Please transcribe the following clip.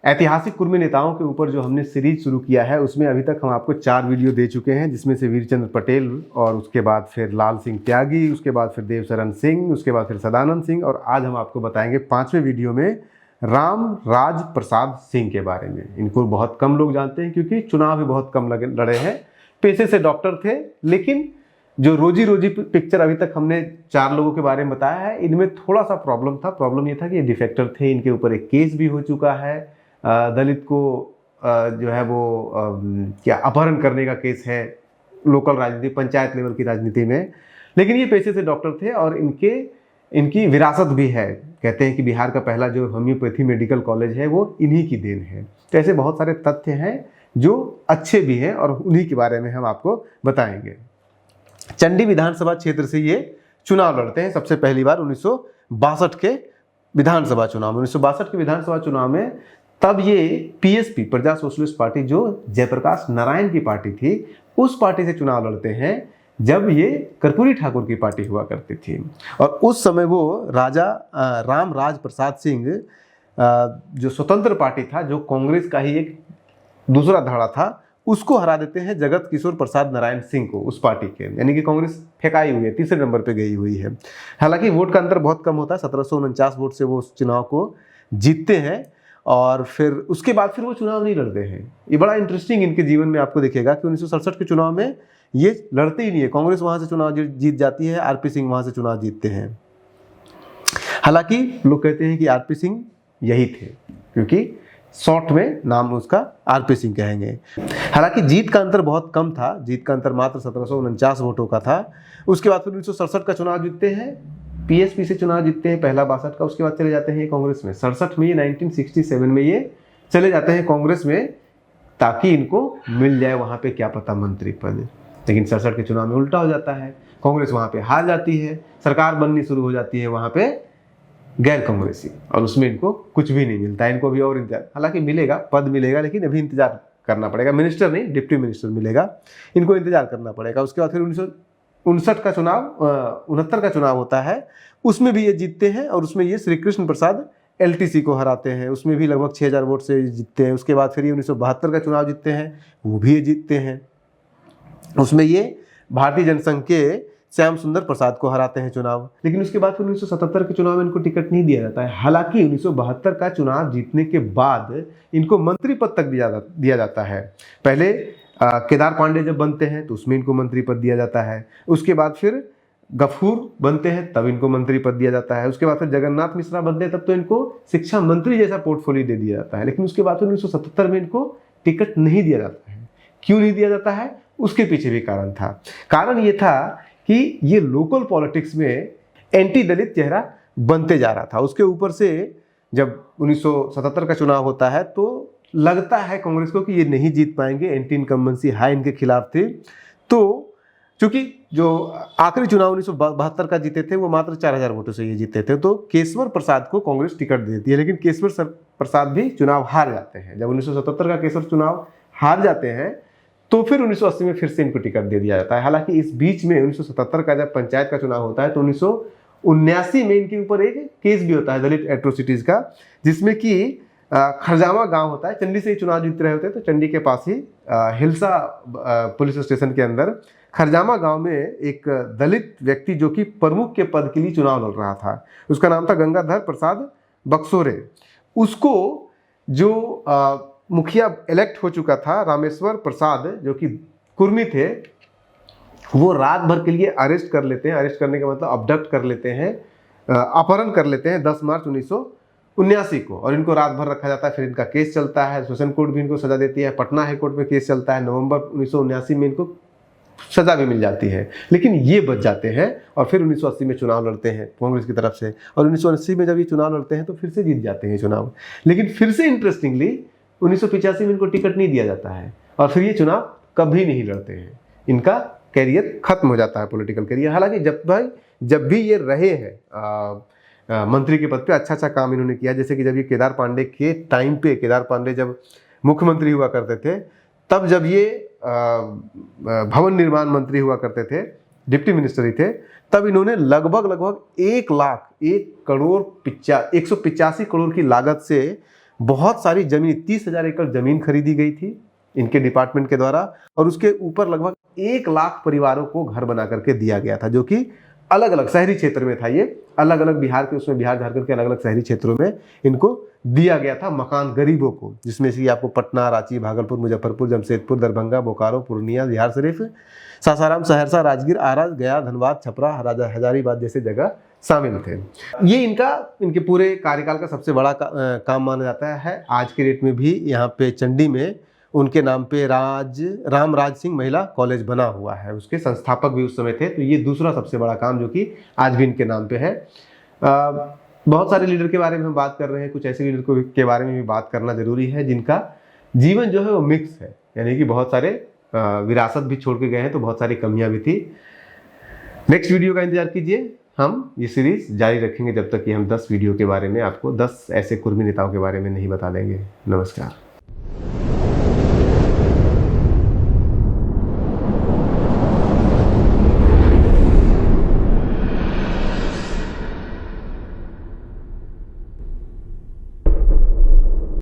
ऐतिहासिक कुर्मी नेताओं के ऊपर जो हमने सीरीज शुरू किया है उसमें अभी तक हम आपको 4 वीडियो दे चुके हैं, जिसमें से वीरचंद्र पटेल और उसके बाद फिर लाल सिंह त्यागी, उसके बाद फिर देवशरण सिंह, उसके बाद फिर सदानंद सिंह, और आज हम आपको बताएंगे 5वें वीडियो में राम राज प्रसाद सिंह के बारे में। इनको बहुत कम लोग जानते हैं क्योंकि चुनाव भी बहुत कम लड़े हैं। पेशे से डॉक्टर थे, लेकिन जो रोजी रोजी पिक्चर अभी तक हमने 4 लोगों के बारे में बताया है, इनमें थोड़ा सा प्रॉब्लम था। प्रॉब्लम ये था कि ये डिफेक्टर थे, इनके ऊपर एक केस भी हो चुका है, दलित को जो है वो क्या अपहरण करने का केस है लोकल राजनीति, पंचायत लेवल की राजनीति में। लेकिन ये पेशे से डॉक्टर थे और इनकी विरासत भी है। कहते हैं कि बिहार का पहला जो होम्योपैथी मेडिकल कॉलेज है वो इन्हीं की देन है। तो ऐसे बहुत सारे तथ्य हैं जो अच्छे भी हैं और उन्हीं के बारे में हम आपको बताएंगे। चंडी विधानसभा क्षेत्र से ये चुनाव लड़ते हैं सबसे पहली बार 1962 के विधानसभा चुनाव में। 1962 के विधानसभा चुनाव में तब ये पीएसपी, प्रजा सोशलिस्ट पार्टी, जो जयप्रकाश नारायण की पार्टी थी, उस पार्टी से चुनाव लड़ते हैं जब ये कर्पूरी ठाकुर की पार्टी हुआ करती थी। और उस समय वो राजा राम राज प्रसाद सिंह, जो स्वतंत्र पार्टी था, जो कांग्रेस का ही एक दूसरा धड़ा था, उसको हरा देते हैं जगत किशोर प्रसाद नारायण सिंह को, उस पार्टी के। यानी कि कांग्रेस फेंकाई हुई है, तीसरे नंबर पे गई हुई है। हालांकि वोट का अंतर बहुत कम होता है, 1749 वोट से वो उस चुनाव को जीतते हैं। और फिर उसके बाद फिर वो चुनाव नहीं लड़ते हैं। ये बड़ा इंटरेस्टिंग इनके जीवन में आपको दिखेगा कि 1967 के चुनाव में ये लड़ते ही नहीं है। कांग्रेस वहां से चुनाव जीत जाती है, आरपी सिंह वहां से चुनाव जीतते हैं। हालांकि लोग कहते हैं कि आरपी सिंह यही थे, क्योंकि शॉर्ट में नाम उसका आरपी सिंह कहेंगे। हालांकि जीत का अंतर बहुत कम था, जीत का अंतर मात्र 1749 वोटों का था। उसके बाद फिर 1967 का चुनाव जीतते हैं, पीएसपी से चुनाव जीतते हैं पहला 62 का। उसके बाद चले जाते हैं कांग्रेस में। 67 में, ये 1967 में ये चले जाते हैं कांग्रेस में, ताकि इनको मिल जाए वहां पे क्या पता मंत्री पद। लेकिन 67 के चुनाव में उल्टा हो जाता है, कांग्रेस वहां पे हार जाती है, सरकार बननी शुरू हो जाती है वहां पे गैर कांग्रेसी, और उसमें इनको कुछ भी नहीं मिलता है। इनको अभी और इंतजार, हालांकि मिलेगा, पद मिलेगा, लेकिन अभी इंतजार करना पड़ेगा। मिनिस्टर नहीं, डिप्टी मिनिस्टर मिलेगा, इनको इंतजार करना पड़ेगा। उसके बाद फिर 1959 का चुनाव, 69 का चुनाव होता है, उसमें भी ये जीतते हैं और उसमें ये श्री कृष्ण प्रसाद एलटीसी को हराते हैं। उसमें भी लगभग 6000 वोट से जीतते हैं। उसके बाद फिर ये 1972 का चुनाव जीतते हैं, वो भी ये जीतते हैं। उसमें ये भारतीय जनसंघ के श्याम सुंदर प्रसाद को हराते हैं चुनाव। लेकिन उसके बाद फिर 1977 के चुनाव में इनको टिकट नहीं दिया जाता है। हालांकि 1972 का चुनाव जीतने के बाद इनको मंत्री पद तक दिया जाता है। पहले केदार पांडे जब बनते हैं तो उसमें इनको मंत्री पद दिया जाता है। उसके बाद फिर गफूर बनते हैं, तब इनको मंत्री पद दिया जाता है। उसके बाद फिर जगन्नाथ मिश्रा बनते हैं, तब तो इनको शिक्षा मंत्री जैसा पोर्टफोलियो दे दिया जाता है। लेकिन उसके बाद 1977 में इनको टिकट नहीं दिया जाता है। क्यों नहीं दिया जाता है, उसके पीछे भी कारण था। कारण ये था कि ये लोकल पॉलिटिक्स में एंटी दलित चेहरा बनते जा रहा था। उसके ऊपर से जब 1977 का चुनाव होता है तो लगता है कांग्रेस को कि ये नहीं जीत पाएंगे, एंटी इनकम्बेंसी हाई इनके खिलाफ थी। तो चूंकि जो आखिरी चुनाव 1972 का जीते थे वो मात्र 4000 वोटों से ये जीते थे, तो केशवर प्रसाद को कांग्रेस टिकट देती है। लेकिन केशवर प्रसाद भी चुनाव हार जाते हैं। जब 1977 का केशवर चुनाव हार जाते हैं तो फिर 1980 में फिर से इनको टिकट दे दिया जाता है। हालांकि इस बीच में 1977 का जब पंचायत का चुनाव होता है तो 1979 में इनके ऊपर एक केस भी होता है दलित एट्रोसिटीज का, जिसमें कि खरजामा गांव होता है। चंडी से ही चुनाव जीत रहे होते हैं, तो चंडी के पास ही हिलसा पुलिस स्टेशन के अंदर खरजामा गांव में एक दलित व्यक्ति जो कि प्रमुख के पद के लिए चुनाव लड़ रहा था, उसका नाम था गंगाधर प्रसाद बक्सोरे। उसको जो मुखिया इलेक्ट हो चुका था, रामेश्वर प्रसाद, जो कि कुर्मी थे, वो रात भर के लिए अरेस्ट कर लेते हैं। अरेस्ट करने का मतलब अबडक्ट कर लेते हैं, अपहरण कर लेते हैं 10 मार्च 1979 को, और इनको रात भर रखा जाता है। फिर इनका केस चलता है, सेशन कोर्ट भी इनको सजा देती है, पटना हाई कोर्ट में केस चलता है। नवंबर 1979 में इनको सजा भी मिल जाती है, लेकिन ये बच जाते हैं और फिर 1980 में चुनाव लड़ते हैं कांग्रेस की तरफ से। और 1980 में जब ये चुनाव लड़ते हैं तो फिर से जीत जाते हैं चुनाव। लेकिन फिर से इंटरेस्टिंगली 1985 में इनको टिकट नहीं दिया जाता है और फिर ये चुनाव कभी नहीं लड़ते हैं। इनका कैरियर खत्म हो जाता है, पॉलिटिकल कैरियर। हालांकि जब भी ये रहे हैं मंत्री के पद पे, अच्छा काम इन्होंने किया। जैसे कि जब ये केदार पांडे के टाइम पे, केदार पांडे जब मुख्यमंत्री हुआ करते थे, तब जब ये भवन निर्माण मंत्री हुआ करते थे, डिप्टी मिनिस्टर ही थे, तब इन्होंने लगभग 1 करोड़ 185 करोड़ की लागत से बहुत सारी जमीन, 30,000 एकड़ जमीन खरीदी गई थी इनके डिपार्टमेंट के द्वारा, और उसके ऊपर लगभग 1 लाख परिवारों को घर बना करके दिया गया था, जो कि अलग अलग शहरी क्षेत्र में था। ये अलग अलग बिहार के, उसमें बिहार झारखंड के अलग अलग शहरी क्षेत्रों में इनको दिया गया था मकान गरीबों को, जिसमें से आपको पटना, रांची, भागलपुर, मुजफ्फरपुर, जमशेदपुर, दरभंगा, बोकारो, पूर्णिया, बिहार शरीफ, सासाराम, सहरसा, राजगीर, आरा, गया, धनबाद, छपरा, हजारीबाग जैसे जगह शामिल थे। ये इनके पूरे कार्यकाल का सबसे बड़ा काम माना जाता है। आज के डेट में भी यहाँ पे चंडी में उनके नाम पे रामराज सिंह महिला कॉलेज बना हुआ है, उसके संस्थापक भी उस समय थे। तो ये दूसरा सबसे बड़ा काम जो कि आज भी इनके नाम पे है। बहुत सारे लीडर के बारे में हम बात कर रहे हैं, कुछ ऐसे लीडर के बारे में भी बात करना जरूरी है जिनका जीवन जो है वो मिक्स है, यानी कि बहुत सारे विरासत भी छोड़ के गए हैं, तो बहुत सारी कमियां भी थी। नेक्स्ट वीडियो का इंतजार कीजिए, हम ये सीरीज जारी रखेंगे जब तक कि हम 10 वीडियो के बारे में आपको 10 ऐसे कुर्मी नेताओं के बारे में नहीं बता देंगे। नमस्कार।